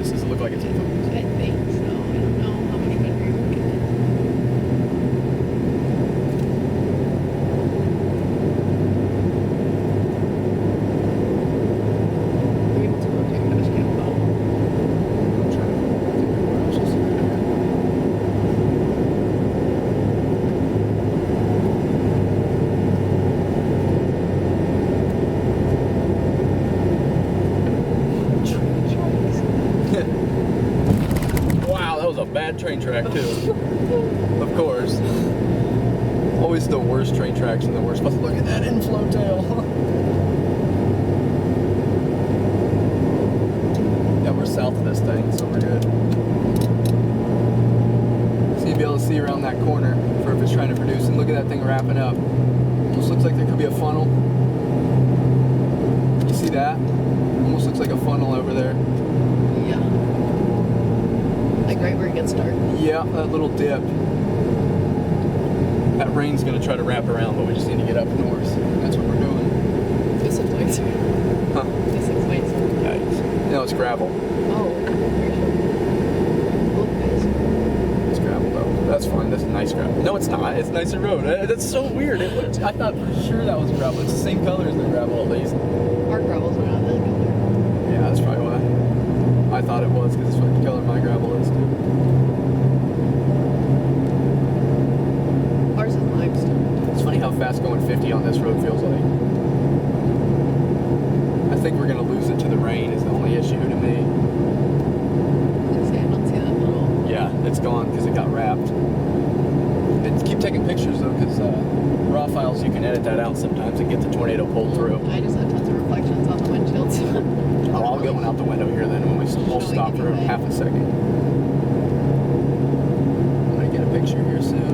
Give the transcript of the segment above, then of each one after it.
focus? Does it look like it's in focus? I think so. I don't know how much better you're looking at. Are you able to rotate your dash cam about? I'm trying to think of what else is there. Wow, that was a bad train track too. Of course. Always the worst train tracks and the worst. Let's look at that inflow tail. Yeah, we're south of this thing, so we're good. So you'll be able to see around that corner for if it's trying to produce. And look at that thing wrapping up. Almost looks like there could be a funnel. You see that? Almost looks like a funnel over there. Yeah. Like right where it gets dark. Yeah, that little dip. That rain's gonna try to wrap around, but we just need to get up north. That's what we're doing. This looks nicer. Huh? This looks nicer. Nice. No, it's gravel. Oh, look nice. It's gravel though. That's fine. That's nice gravel. No, it's not. It's nicer road. That's so weird. It looked, I thought for sure that was gravel. It's the same color as the gravel at least. Our gravel's not that color. Yeah, that's probably why. I thought it was because it's what the color my gravel is too. Ours is limestone. It's funny how fast going 50 on this road feels like. I think we're gonna lose it to the rain is the only issue to me. I don't see that at all. Yeah, it's gone because it got wrapped. Keep taking pictures though, because raw files you can edit that out sometimes and get the tornado pulled through. I just have tons of reflections on the windshield. So I'll get one out the window here then when we'll stop for half a second. I'm gonna get a picture here soon.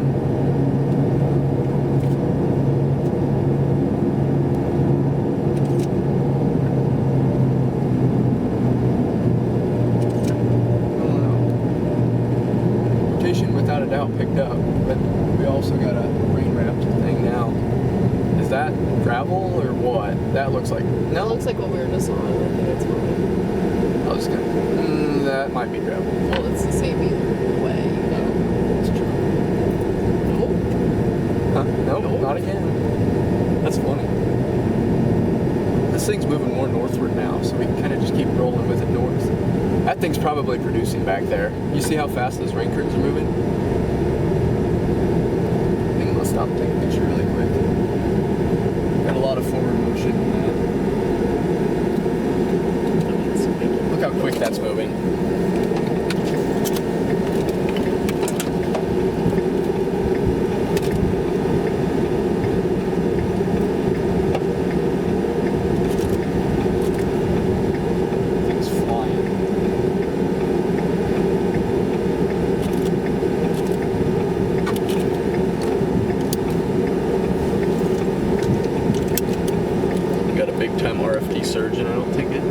Without a doubt picked up, but we also got a rain wrapped thing now. Is that gravel or what? That looks like That looks like what we were just on. I think it's fine. I was gonna. That might be gravel. Well, it's the same either way. That's true. Nope. Huh? Nope, Nope. not again. That's funny. This thing's moving more northward now, so we can kind of just keep rolling with it north. That thing's probably producing back there. You see how fast those rain curtains are moving? I think I'm gonna stop and take a picture really quick. Got a lot of forward motion in that. Look how quick that's moving. Surgeon, I don't think it.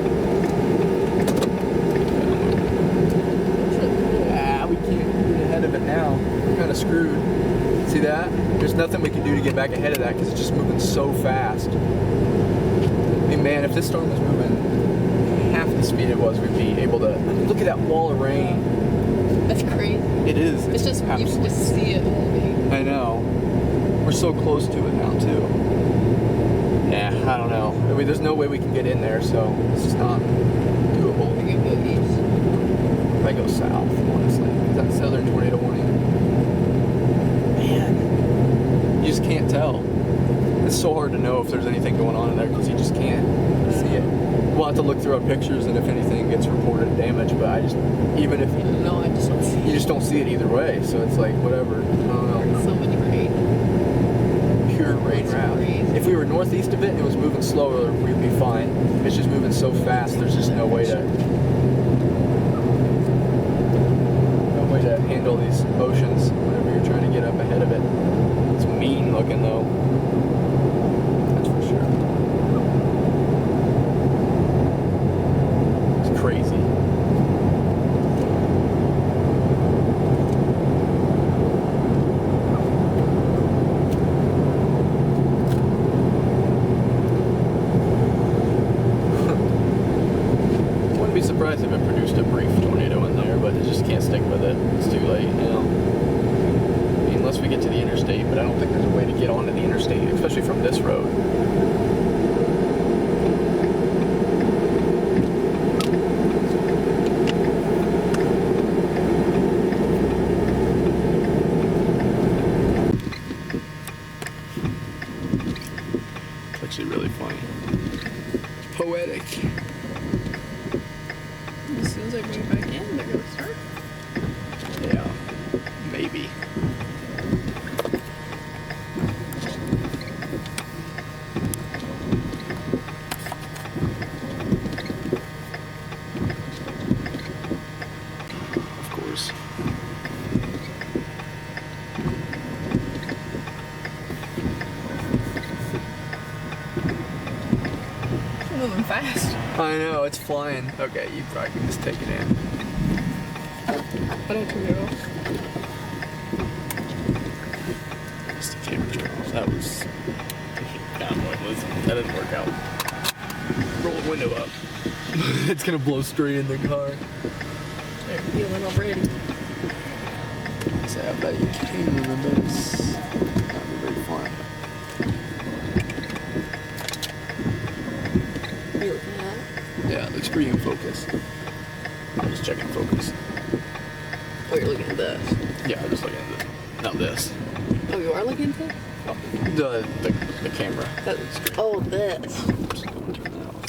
We can't get ahead of it now. We're kind of screwed. See that? There's nothing we can do to get back ahead of that because it's just moving so fast. I mean, man, if this storm was moving half the speed it was, we'd be able to. I mean, look at that wall of rain. That's crazy. It is. It's just, you can just see it moving. I know. We're so close to it now, too. Yeah, I don't know. I mean, there's no way we can get in there, so it's just not doable. We can go east. If I go south, honestly. Is that southern tornado warning? Man, you just can't tell. It's so hard to know if there's anything going on in there because you just can't see it. We'll have to look through our pictures and if anything gets reported damage, but I just, even if No, I just don't see it. you just don't see it either way, so it's like, whatever. I don't know. So much rain. Pure rain wrap. If we were northeast of it and it was moving slower, we'd be fine. It's just moving so fast, there's just no way to handle these motions whenever you're trying to get up ahead of it. It's mean looking though. That's for sure. It's crazy. to get to the interstate, but I don't think there's a way to get onto the interstate, especially from this road. It's actually really funny. It's poetic. As soon as I bring it back in, they're gonna start. Yeah, maybe. Of course. It's moving fast. I know, it's flying. Okay, you probably can just take it in. But I turned it off. Just the camera turn off. That was pointless. That didn't work out. Roll the window up. It's gonna blow straight in the car. They're feeling already. So I bet you can remember this. That'd be very fun. Are you looking at it? Yeah, it looks pretty in focus. I'm just checking focus. Oh, you're looking at this. Yeah, I'm just looking at this. Not this. Oh, you are looking at this? Oh, the camera. Oh, this. I'm just gonna turn that off.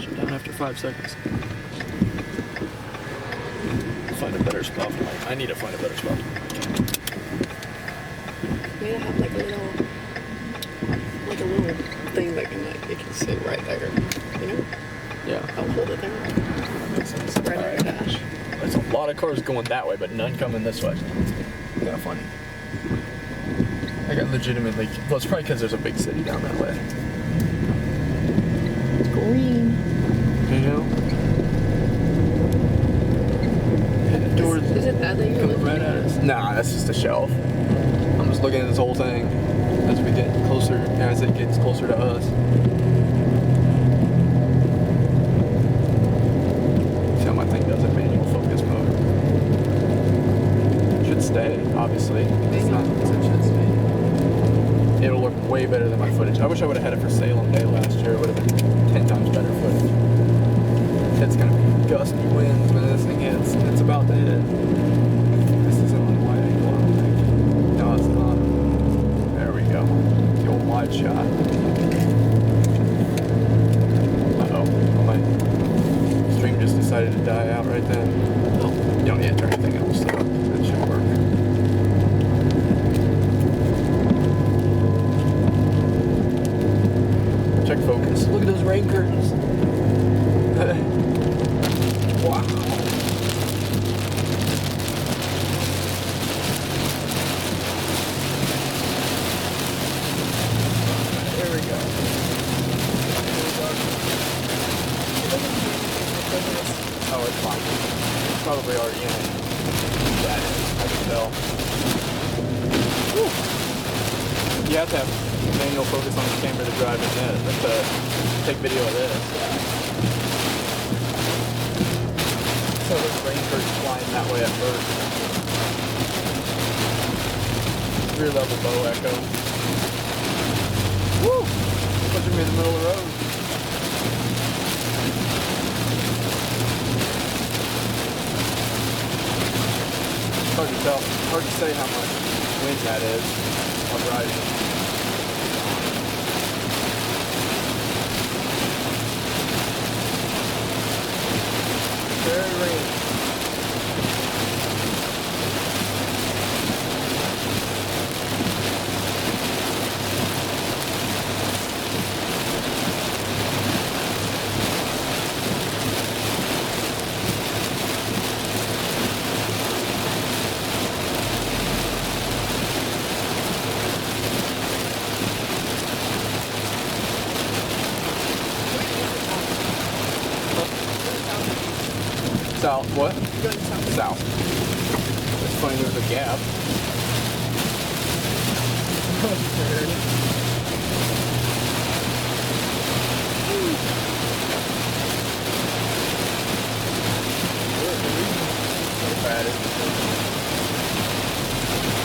Shut down after 5 seconds. Find a better spot for my. I need to find a better spot for my camera. You need to have like a little thing that can it can sit right there. You know? Yeah. I'll hold it there. That makes sense. Right on the dash. There's a lot of cars going that way, but none coming this way. Yeah, funny. I got legitimately. Well, it's probably because there's a big city down that way. It's green. You know? And the doors Is it that you're coming looking right at? at us. Nah, that's just a shelf. I'm just looking at this whole thing as we get closer, as it gets closer to us. See how my thing does in manual focus mode. Should stay, obviously. It's not, it should stay. It'll look way better than my footage. I wish I would have had it for Salem Day last year. It would have been 10 times better footage. It's gonna be gusty winds when this thing hits. It's about to hit. This isn't on wide angle, I don't think. No, it's not. There we go. The old wide shot. Uh-oh. My stream just decided to die out right then. Oh, you don't need to turn anything else, so it should work. Check focus. Look at those rain curtains. Wow. There we go. Oh, it's fine. It's probably already in it. Yeah, it is. I can tell. Whew. You have to have manual focus on the camera to drive in this, to take video of this. So those rain curtains flying that way at first. Rear level bow echo. Woo! Pushing me in the middle of the road. Hard to tell. Hard to say how much wind that is while driving. Very rainy. South, what? South. It's funny, there's a gap. So bad, isn't it?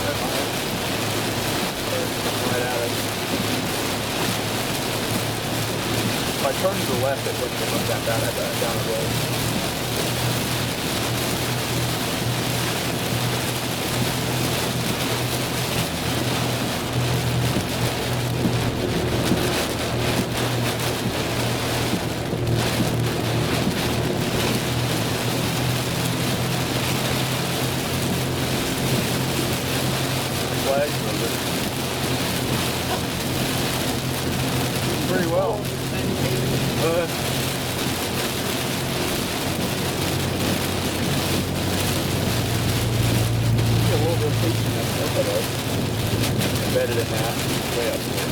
That's turn to the left, it wouldn't look that bad, I bet, down the road. Pretty well. A little rotation embedded in that, way up here.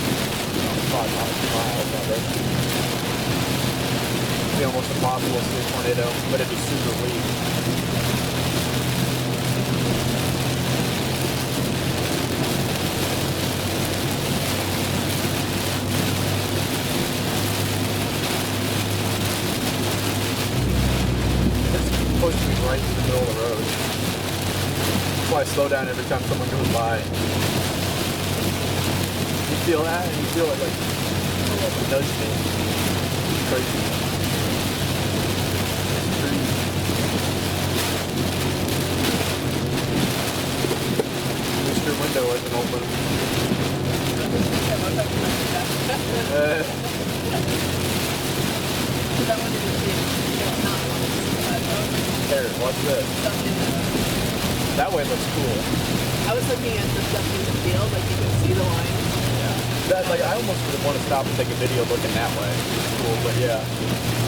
5 miles of it. It'd be almost impossible to see a tornado, but it'd be super weak. Supposed to be right in the middle of the road. That's why I slow down every time someone goes by. You feel that? And you feel it like nudge me. It's crazy. It's crazy. Wish your window wasn't open. Here, watch this. That way looks cool. I was looking at the stuff in the field, like you can see the lines. Yeah. That, like, I almost would want to stop and take a video looking that way. It's cool, but yeah.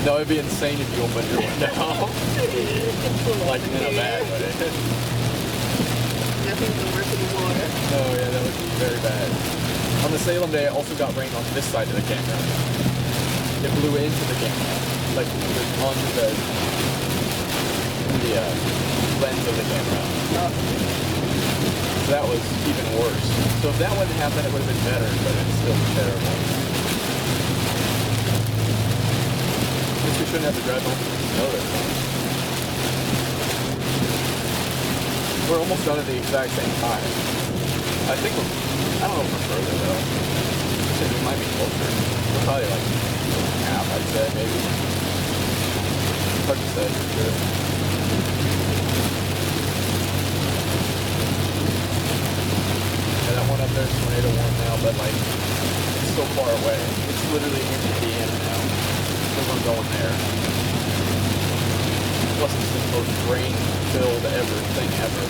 No, it'd be insane if you opened your window. Like in a bad way. Nothing can work anymore. No, yeah, that would be very bad. On the Salem day, it also got rain on this side of the camera. It blew into the camera. Like, onto the lens of the camera. So that was even worse. So if that wouldn't happen, it would have been better, but it's still terrible. Guess we shouldn't have to drive home from the snow this time. We're almost done at the exact same time. I think we're, I don't know if we're further though. I think we might be closer. We're probably like half, I'd say, maybe. Hard to say for sure. Yeah, that one up there's tornado one now, but like, it's so far away. It's literally in Indiana now. So we're going there. Plus it's the most rain-filled thing ever.